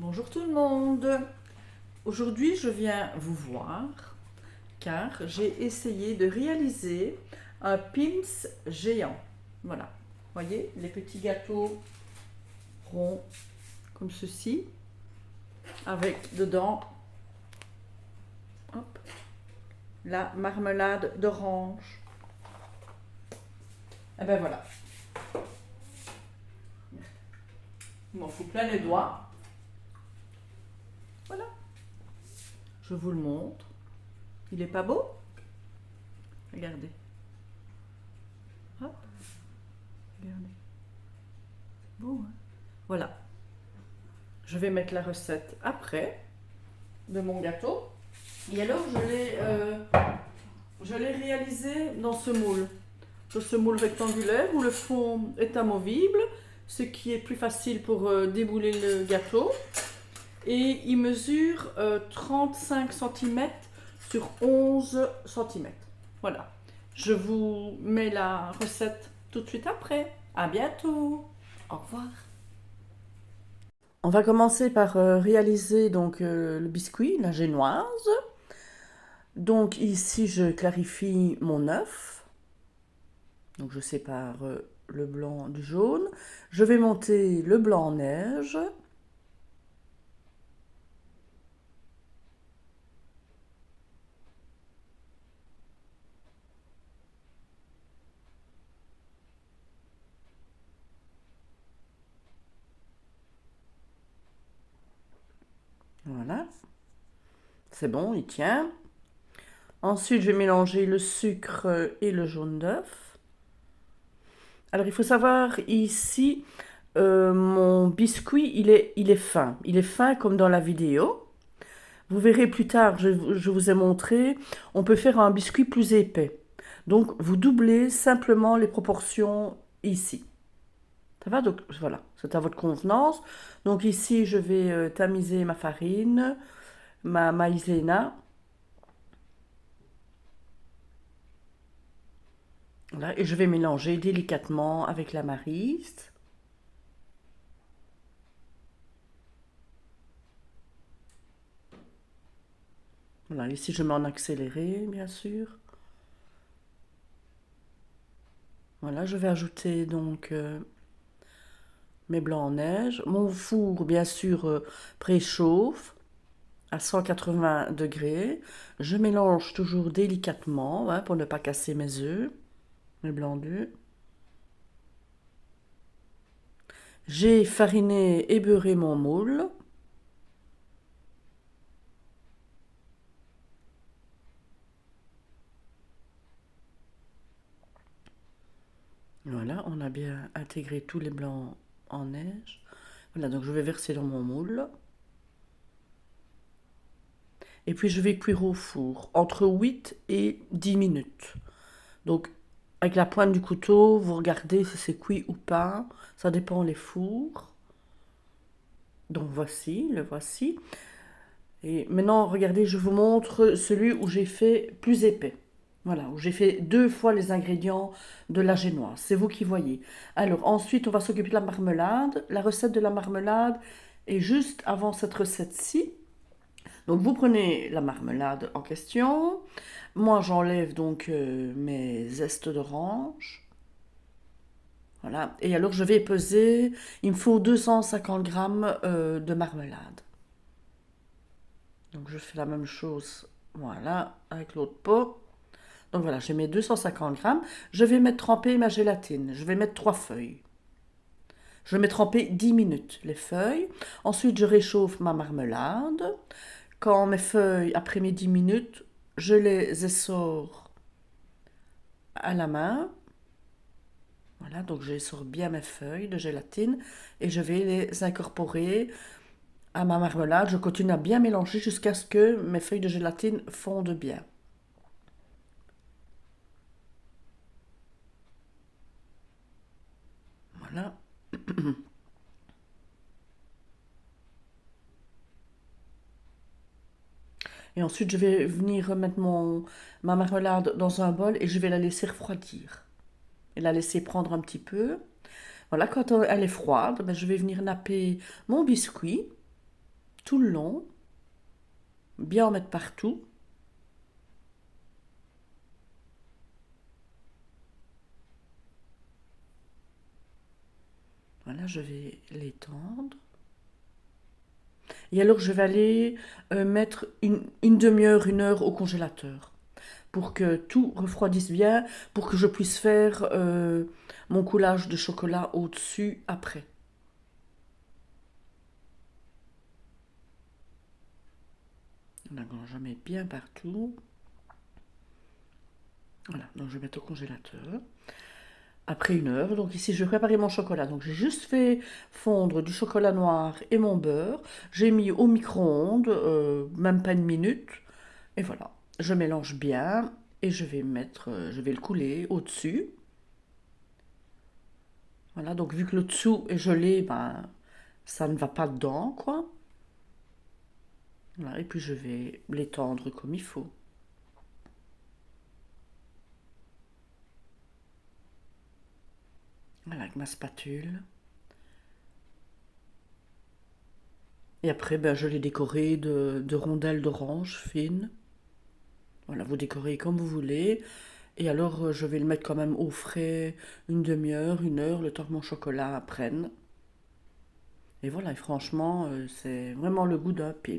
Bonjour tout le monde. Aujourd'hui, je viens vous voir car j'ai essayé de réaliser un Pim's géant. Voilà. Voyez, les petits gâteaux ronds comme ceci avec dedans hop, la marmelade d'orange. Et ben voilà. Il m'en faut plein les doigts. Voilà. Je vous le montre. Il est pas beau? Regardez. Hop. Regardez. Beau, hein? Voilà. Je vais mettre la recette après de mon gâteau. Et alors, je l'ai réalisé dans ce moule rectangulaire où le fond est amovible, ce qui est plus facile pour débouler le gâteau. Et il mesure 35 cm sur 11 cm. Voilà. Je vous mets la recette tout de suite après. À bientôt. Au revoir. On va commencer par réaliser donc le biscuit, la génoise. Donc ici, je clarifie mon œuf. Donc je sépare le blanc du jaune. Je vais monter le blanc en neige. Voilà. C'est bon, il tient. Ensuite, je vais mélanger le sucre et le jaune d'œuf. Alors, il faut savoir ici, mon biscuit, il est fin. Il est fin comme dans la vidéo. Vous verrez plus tard, je vous ai montré, on peut faire un biscuit plus épais. Donc, vous doublez simplement les proportions ici. Ça va? Donc, voilà, c'est à votre convenance. Donc, ici, je vais tamiser ma farine, ma maïzena. Voilà, et je vais mélanger délicatement avec la maryse. Voilà, ici je mets en accéléré, bien sûr. Voilà, je vais ajouter donc mes blancs en neige. Mon four, bien sûr, préchauffe à 180 degrés. Je mélange toujours délicatement hein, pour ne pas casser mes œufs, mes blancs d'œufs. J'ai fariné et beurré mon moule. Voilà, on a bien intégré tous les blancs en neige. Voilà, donc je vais verser dans mon moule. Et puis je vais cuire au four entre 8 et 10 minutes. Donc avec la pointe du couteau, vous regardez si c'est cuit ou pas. Ça dépend les fours. Donc voici, le voici. Et maintenant, regardez, je vous montre celui où j'ai fait plus épais. Voilà, où j'ai fait 2 fois les ingrédients de la génoise. C'est vous qui voyez. Alors ensuite, on va s'occuper de la marmelade. La recette de la marmelade est juste avant cette recette-ci. Donc vous prenez la marmelade en question. Moi j'enlève donc mes zestes d'orange. Voilà. Et alors je vais peser, il me faut 250 grammes de marmelade. Donc je fais la même chose, voilà, avec l'autre pot. Donc voilà, j'ai mes 250 grammes. Je vais mettre tremper ma gélatine. Je vais mettre 3 feuilles. Je vais mettre tremper 10 minutes les feuilles. Ensuite je réchauffe ma marmelade. Quand mes feuilles, après mes 10 minutes, je les essore à la main. Voilà, donc j'essore bien mes feuilles de gélatine et je vais les incorporer à ma marmelade. Je continue à bien mélanger jusqu'à ce que mes feuilles de gélatine fondent bien. Voilà. Et ensuite, je vais venir mettre ma marmelade dans un bol et je vais la laisser refroidir. Et la laisser prendre un petit peu. Voilà, quand elle est froide, ben, je vais venir napper mon biscuit. tout le long, bien en mettre partout. Voilà, je vais l'étendre. Et alors, je vais aller mettre une demi-heure, une heure au congélateur pour que tout refroidisse bien, pour que je puisse faire mon coulage de chocolat au-dessus après. D'accord, je mets bien partout. Voilà, donc je vais mettre au congélateur. Après une heure, donc ici je vais préparer mon chocolat. Donc j'ai juste fait fondre du chocolat noir et mon beurre. J'ai mis au micro-ondes, même pas une minute. Et voilà, je mélange bien et je vais le couler au-dessus. Voilà, donc vu que le dessous est gelé, ben ça ne va pas dedans, quoi. Voilà, et puis je vais l'étendre comme il faut. Voilà, avec ma spatule. Et après, ben, je l'ai décoré de rondelles d'orange fines. Voilà, vous décorez comme vous voulez. Et alors, je vais le mettre quand même au frais une demi-heure, une heure, le temps que mon chocolat prenne. Et voilà, et franchement, c'est vraiment le goût d'un pain.